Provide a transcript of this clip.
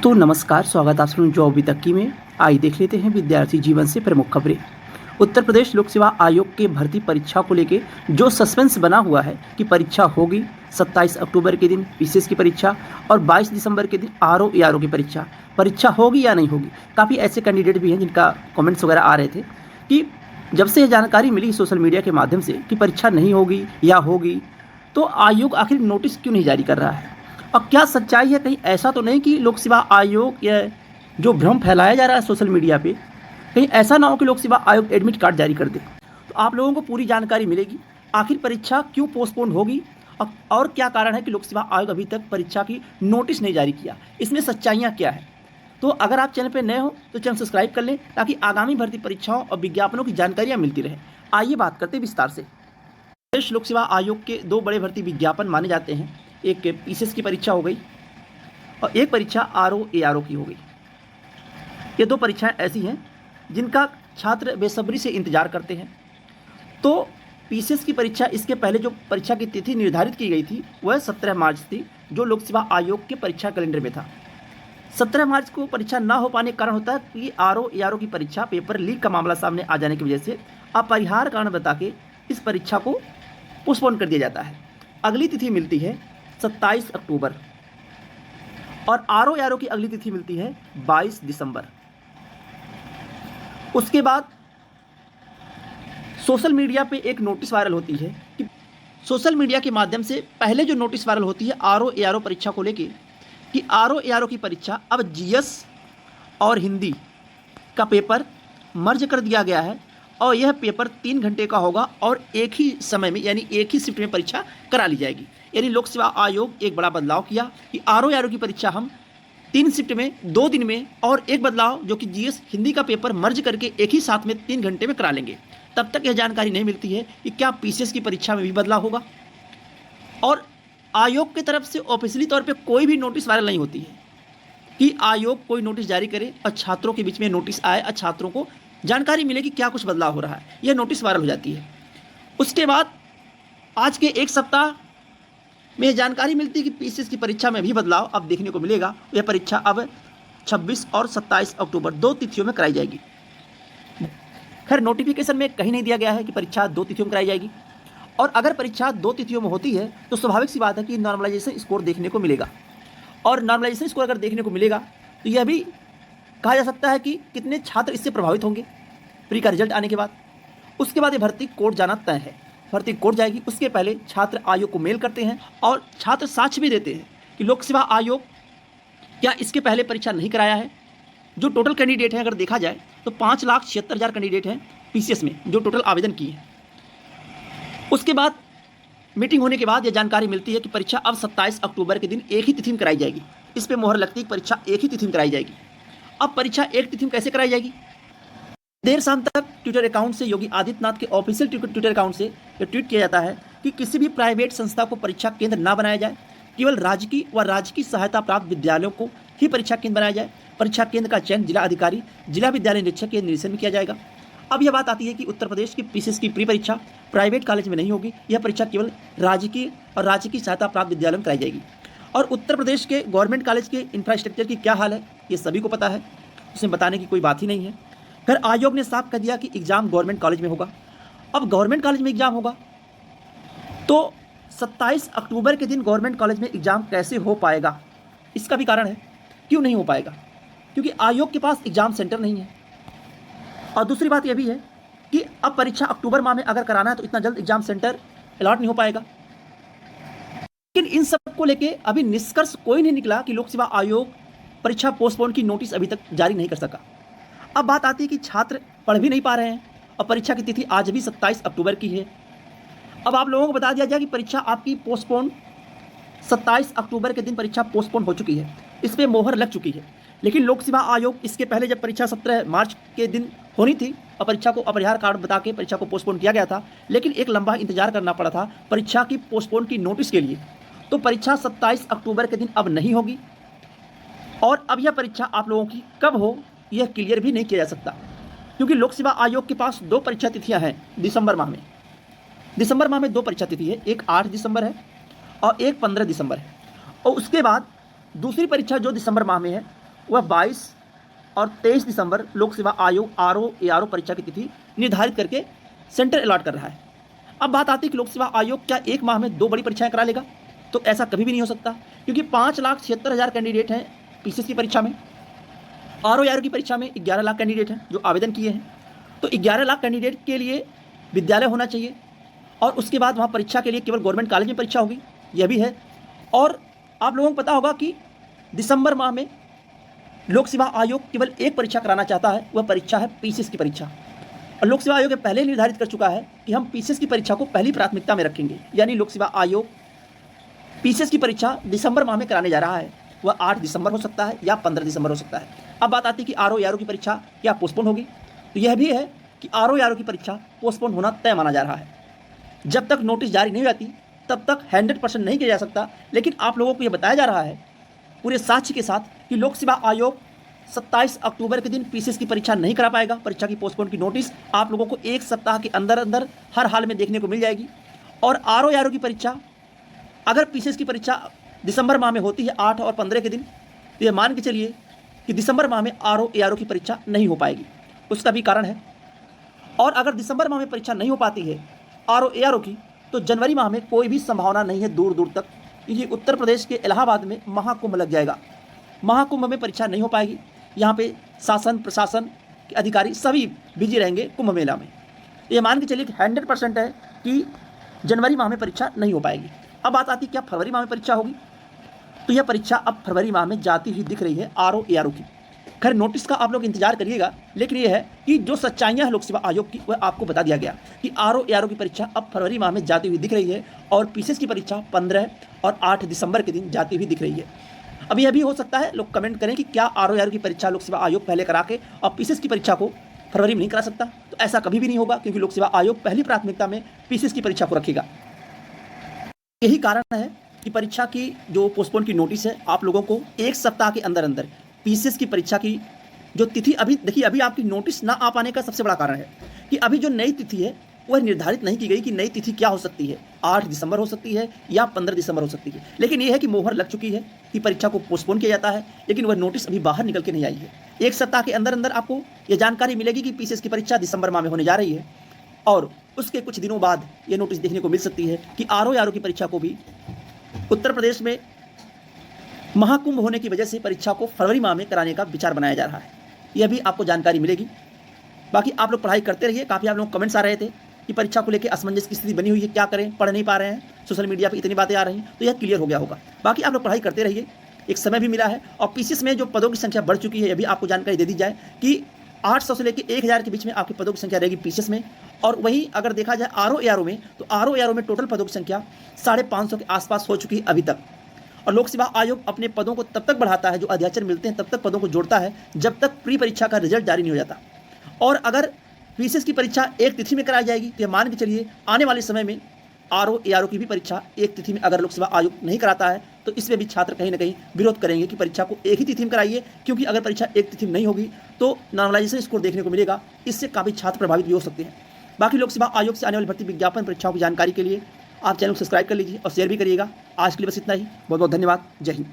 दोस्तों नमस्कार, स्वागत आप सभी जो अभी तक की में। आइए देख लेते हैं विद्यार्थी जीवन से प्रमुख खबरें। उत्तर प्रदेश लोक सेवा आयोग के भर्ती परीक्षा को लेकर जो सस्पेंस बना हुआ है कि परीक्षा होगी 27 अक्टूबर के दिन पीसीएस की परीक्षा और 22 दिसंबर के दिन आरओ एआरओ की परीक्षा होगी या नहीं होगी। काफ़ी ऐसे कैंडिडेट भी हैं जिनका कमेंट्स वगैरह आ रहे थे कि जब से यह जानकारी मिली सोशल मीडिया के माध्यम से कि परीक्षा नहीं होगी या होगी, तो आयोग आखिर नोटिस क्यों नहीं जारी कर रहा है। अब क्या सच्चाई है, कहीं ऐसा तो नहीं कि लोक सेवा आयोग या जो भ्रम फैलाया जा रहा है सोशल मीडिया पे, कहीं ऐसा ना हो कि लोक सेवा आयोग एडमिट कार्ड जारी कर दे। तो आप लोगों को पूरी जानकारी मिलेगी आखिर परीक्षा क्यों पोस्टपोन होगी और क्या कारण है कि लोक सेवा आयोग अभी तक परीक्षा की नोटिस नहीं जारी किया, इसमें सच्चाइयाँ क्या है। तो अगर आप चैनल पर नए हो तो चैनल सब्सक्राइब कर लें ताकि आगामी भर्ती परीक्षाओं और विज्ञापनों की जानकारियाँ मिलती रहे। आइए बात करते हैं विस्तार से। प्रदेश लोक सेवा आयोग के दो बड़े भर्ती विज्ञापन माने जाते हैं, एक पीसीएस की परीक्षा हो गई और एक परीक्षा आरओ एआरओ की हो गई। ये दो परीक्षाएं ऐसी हैं जिनका छात्र बेसब्री से इंतजार करते हैं। तो पीसीएस की परीक्षा, इसके पहले जो परीक्षा की तिथि निर्धारित की गई थी वह 17 मार्च थी, जो लोक सेवा आयोग के परीक्षा कैलेंडर में था। 17 मार्च को परीक्षा ना हो पाने के कारण होता है कि आरओ एआरओ की परीक्षा पेपर लीक का मामला सामने आ जाने की वजह से अपरिहार्य कारण बता के इस परीक्षा को पोस्टपोन कर दिया जाता है। अगली तिथि मिलती है 27 अक्टूबर और आरओ एआरओ की अगली तिथि मिलती है 22 दिसंबर। उसके बाद सोशल मीडिया पे एक नोटिस वायरल होती है कि सोशल मीडिया के माध्यम से पहले जो नोटिस वायरल होती है आरओ एआरओ परीक्षा को लेके कि आरओ एआरओ की परीक्षा अब जीएस और हिंदी का पेपर मर्ज कर दिया गया है और यह पेपर 3 घंटे का होगा और एक ही समय में यानी एक ही शिफ्ट में परीक्षा करा ली जाएगी। यानी लोक सेवा आयोग एक बड़ा बदलाव किया कि आरओ एआरओ की परीक्षा हम 3 शिफ्ट में 2 दिन में, और एक बदलाव जो कि जीएस हिंदी का पेपर मर्ज करके एक ही साथ में 3 घंटे में करा लेंगे। तब तक यह जानकारी नहीं मिलती है कि क्या पीसीएस की परीक्षा में भी बदलाव होगा। और आयोग की तरफ से ऑफिशियली तौर पर कोई भी नोटिस वायरल नहीं होती है कि आयोग कोई नोटिस जारी करे और छात्रों के बीच में नोटिस आए और छात्रों को जानकारी मिले कि क्या कुछ बदलाव हो रहा है। यह नोटिस वायरल हो जाती है। उसके बाद आज के एक सप्ताह में जानकारी मिलती है कि पीसीएस की परीक्षा में भी बदलाव अब देखने को मिलेगा। यह परीक्षा अब 26 और 27 अक्टूबर 2 तिथियों में कराई जाएगी। खैर, नोटिफिकेशन में कहीं नहीं दिया गया है कि परीक्षा 2 तिथियों में कराई जाएगी, और अगर परीक्षा 2 तिथियों में होती है तो स्वाभाविक सी बात है कि नॉर्मलाइजेशन स्कोर देखने को मिलेगा, और नॉर्मलाइजेशन स्कोर अगर देखने को मिलेगा तो यह भी कहा जा सकता है कि कितने छात्र इससे प्रभावित होंगे प्री का रिजल्ट आने के बाद। उसके बाद ये भर्ती कोर्ट जाना तय है। भर्ती कोर्ट जाएगी, उसके पहले छात्र आयोग को मेल करते हैं और छात्र साक्ष्य भी देते हैं कि लोक सेवा आयोग क्या इसके पहले परीक्षा नहीं कराया है। जो टोटल कैंडिडेट हैं अगर देखा जाए तो 5,76,000 कैंडिडेट हैं पीसीएस में जो टोटल आवेदन किए हैं। उसके बाद मीटिंग होने के बाद यह जानकारी मिलती है कि परीक्षा अब 27 अक्टूबर के दिन एक ही तिथि में कराई जाएगी। इस पर मोहर लगती है, परीक्षा एक ही तिथि में कराई जाएगी। अब परीक्षा एक तिथि में कैसे कराई जाएगी? देर शाम तक ट्विटर अकाउंट से योगी आदित्यनाथ के ऑफिशियल ट्विटर अकाउंट से यह ट्वीट किया जाता है कि किसी भी प्राइवेट संस्था को परीक्षा केंद्र ना बनाया जाए, केवल राजकीय व राजकीय सहायता प्राप्त विद्यालयों को ही परीक्षा केंद्र बनाया जाए। परीक्षा केंद्र का चयन जिला अधिकारी, जिला विद्यालय निरीक्षक के निरीक्षण में किया जाएगा। अब यह बात आती है कि उत्तर प्रदेश की पीसीएस की प्री परीक्षा प्राइवेट कॉलेज में नहीं होगी, यह परीक्षा केवल राजकीय और राजकीय सहायता प्राप्त विद्यालयों में कराई जाएगी। और उत्तर प्रदेश के गवर्नमेंट कॉलेज के इंफ्रास्ट्रक्चर की क्या हाल है ये सभी को पता है, उसमें बताने की कोई बात ही नहीं है। फिर आयोग ने साफ कर दिया कि एग्ज़ाम गवर्नमेंट कॉलेज में होगा। अब गवर्नमेंट कॉलेज में एग्ज़ाम होगा तो 27 अक्टूबर के दिन गवर्नमेंट कॉलेज में एग्ज़ाम कैसे हो पाएगा, इसका भी कारण है क्यों नहीं हो पाएगा, क्योंकि आयोग के पास एग्ज़ाम सेंटर नहीं है। और दूसरी बात यह भी है कि अब परीक्षा अक्टूबर माह में अगर कराना है तो इतना जल्द एग्ज़ाम सेंटर अलॉट नहीं हो पाएगा। लेकिन इन सब को लेके अभी निष्कर्ष कोई नहीं निकला कि लोक सेवा आयोग परीक्षा पोस्टपोन की नोटिस अभी तक जारी नहीं कर सका। अब बात आती है कि छात्र पढ़ भी नहीं पा रहे हैं और परीक्षा की तिथि आज भी 27 अक्टूबर की है। अब आप लोगों को बता दिया जाए कि परीक्षा आपकी पोस्टपोन 27 अक्टूबर के दिन परीक्षा पोस्टपोन हो चुकी है, इस पर मोहर लग चुकी है। लेकिन लोक सेवा आयोग इसके पहले जब परीक्षा 17 मार्च के दिन होनी थी और परीक्षा को अपरिहार्य कारण बता के परीक्षा को पोस्टपोन किया गया था, लेकिन एक लंबा इंतजार करना पड़ा था परीक्षा की पोस्टपोन की नोटिस के लिए। तो परीक्षा 27 अक्टूबर के दिन अब नहीं होगी, और अब यह परीक्षा आप लोगों की कब हो यह क्लियर भी नहीं किया जा सकता, क्योंकि लोक सेवा आयोग के पास 2 परीक्षा तिथियां हैं दिसंबर माह में। दिसंबर माह में 2 परीक्षा तिथि है, एक 8 दिसंबर है और एक 15 दिसंबर है। और उसके बाद दूसरी परीक्षा जो दिसंबर माह में है वह 22 और 23 दिसंबर लोक सेवा आयोग आरओ एआरओ परीक्षा की तिथि निर्धारित करके सेंटर अलॉट कर रहा है। अब बात आती है कि लोक सेवा आयोग क्या एक माह में 2 बड़ी परीक्षाएं करा लेगा? तो ऐसा कभी भी नहीं हो सकता, क्योंकि 5,76,000 कैंडिडेट हैं पीसीएस की परीक्षा में। आरओ एआरओ की परीक्षा में 11 लाख कैंडिडेट हैं जो आवेदन किए हैं। तो 11 लाख कैंडिडेट के लिए विद्यालय होना चाहिए, और उसके बाद वहाँ परीक्षा के लिए केवल गवर्नमेंट कॉलेज में परीक्षा होगी, यह भी है। और आप लोगों को पता होगा कि दिसंबर माह में लोक सेवा आयोग केवल एक परीक्षा कराना चाहता है, वह परीक्षा है पीसीएस की परीक्षा। और लोक सेवा आयोग पहले निर्धारित कर चुका है कि हम पीसीएस की परीक्षा को पहली प्राथमिकता में रखेंगे, यानी लोक सेवा आयोग पीसीएस की परीक्षा दिसंबर माह में कराने जा रहा है। वह 8 दिसंबर हो सकता है या 15 दिसंबर हो सकता है। अब बात आती है कि आरओ एआरओ की परीक्षा क्या पोस्टपोन होगी? तो यह भी है कि आरओ एआरओ की परीक्षा पोस्टपोन होना तय माना जा रहा है। जब तक नोटिस जारी नहीं हो जाती तब तक 100% नहीं किया जा सकता, लेकिन आप लोगों को यह बताया जा रहा है पूरे साक्ष्य के साथ कि लोक सेवा आयोग 27 अक्टूबर के दिन पीसीएस की परीक्षा नहीं करा पाएगा। परीक्षा की पोस्टपोन की नोटिस आप लोगों को 1 सप्ताह के अंदर अंदर हर हाल में देखने को मिल जाएगी। और आरओ एआरओ की परीक्षा, अगर पीसीएस की परीक्षा दिसंबर माह में होती है 8 और 15 के दिन, तो यह मान के चलिए कि दिसंबर माह में आरओ एआरओ की परीक्षा नहीं हो पाएगी। उसका भी कारण है। और अगर दिसंबर माह में परीक्षा नहीं हो पाती है आरओ एआरओ की, तो जनवरी माह में कोई भी संभावना नहीं है दूर दूर तक, क्योंकि उत्तर प्रदेश के इलाहाबाद में महाकुंभ लग जाएगा। महाकुंभ में परीक्षा नहीं हो पाएगी। यहाँ पे शासन प्रशासन के अधिकारी सभी बिजी रहेंगे कुंभ मेला में। ये मान के चलिए कि 100% है कि जनवरी माह में परीक्षा नहीं हो पाएगी। अब बात आती है क्या फरवरी माह में परीक्षा होगी? तो यह परीक्षा अब फरवरी माह में जाती हुई दिख रही है आरओ एआरओ की। खैर नोटिस का आप लोग इंतजार करिएगा, लेकिन यह है कि जो सच्चाइयाँ हैं लोक सेवा आयोग की वह आपको बता दिया गया कि आरओ एआरओ की परीक्षा अब फरवरी माह में जाती हुई दिख रही है, और पीसीएस की परीक्षा 15 और 8 दिसंबर के दिन जाती हुई दिख रही है। अब यह भी हो सकता है, लोग कमेंट करें कि क्या आरओ एआरओ की परीक्षा लोक सेवा आयोग पहले करा के और पीसीएस की परीक्षा को फरवरी में नहीं करा सकता? तो ऐसा कभी भी नहीं होगा, क्योंकि लोक सेवा आयोग पहली प्राथमिकता में पीसीएस की परीक्षा को रखेगा। यही कारण है कि परीक्षा की जो पोस्टपोन की नोटिस है आप लोगों को 1 सप्ताह के अंदर अंदर पीसीएस की परीक्षा की जो तिथि, अभी देखिए अभी आपकी नोटिस ना आ पाने का सबसे बड़ा कारण है कि अभी जो नई तिथि है वह निर्धारित नहीं की गई कि नई तिथि क्या हो सकती है, 8 दिसंबर हो सकती है या 15 दिसंबर हो सकती है। लेकिन यह है कि मोहर लग चुकी है कि परीक्षा को पोस्टपोन किया जाता है, लेकिन वह नोटिस अभी बाहर निकल के नहीं आई है। 1 सप्ताह के अंदर अंदर आपको यह जानकारी मिलेगी कि पीसीएस की परीक्षा दिसंबर माह में होने जा रही है, और उसके कुछ दिनों बाद ये नोटिस देखने को मिल सकती है कि आरओ एआरओ की परीक्षा को भी उत्तर प्रदेश में महाकुंभ होने की वजह से परीक्षा को फरवरी माह में कराने का विचार बनाया जा रहा है। यह भी आपको जानकारी मिलेगी। बाकी आप लोग पढ़ाई करते रहिए। काफ़ी आप लोग कमेंट्स आ रहे थे कि परीक्षा को लेकर असमंजस की स्थिति बनी हुई है, क्या करें, पढ़ नहीं पा रहे हैं, सोशल मीडिया पे इतनी बातें आ रही हैं, तो यह क्लियर हो गया होगा। बाकी आप लोग पढ़ाई करते रहिए, एक समय भी मिला है। और पीसीएस में जो पदों की संख्या बढ़ चुकी है, यह भी आपको जानकारी दे दी जाए कि 800 से लेकर 1000 के बीच में आपके पदों की संख्या रहेगी पीसीएस में। और वहीं अगर देखा जाए आरओ एआरओ में, तो आरओ एआरओ में टोटल पदों की संख्या 550 के आसपास हो चुकी है अभी तक। और लोक सेवा आयोग अपने पदों को तब तक बढ़ाता है, जो अध्याचर मिलते हैं तब तक पदों को जोड़ता है, जब तक प्री परीक्षा का रिजल्ट जारी नहीं हो जाता। और अगर पीसीएस की परीक्षा एक तिथि में कराई जाएगी, तो मान के चलिए आने वाले समय में आरओ एआरओ की भी परीक्षा एक तिथि में अगर लोक सेवा आयोग नहीं कराता है, तो इसमें भी छात्र कहीं ना कहीं विरोध करेंगे कि परीक्षा को एक ही तिथि में कराइए, क्योंकि अगर परीक्षा एक तिथि में नहीं होगी तो नॉर्मलाइजेशन स्कोर देखने को मिलेगा। इससे काफ़ी छात्र प्रभावित भी हो सकते हैं। बाकी लोक सेवा आयोग से आने वाली भर्ती विज्ञापन परीक्षाओं की जानकारी के लिए आप चैनल को सब्सक्राइब कर लीजिए और शेयर भी करिएगा। आज के लिए बस इतना ही। बहुत बहुत धन्यवाद। जय हिंद।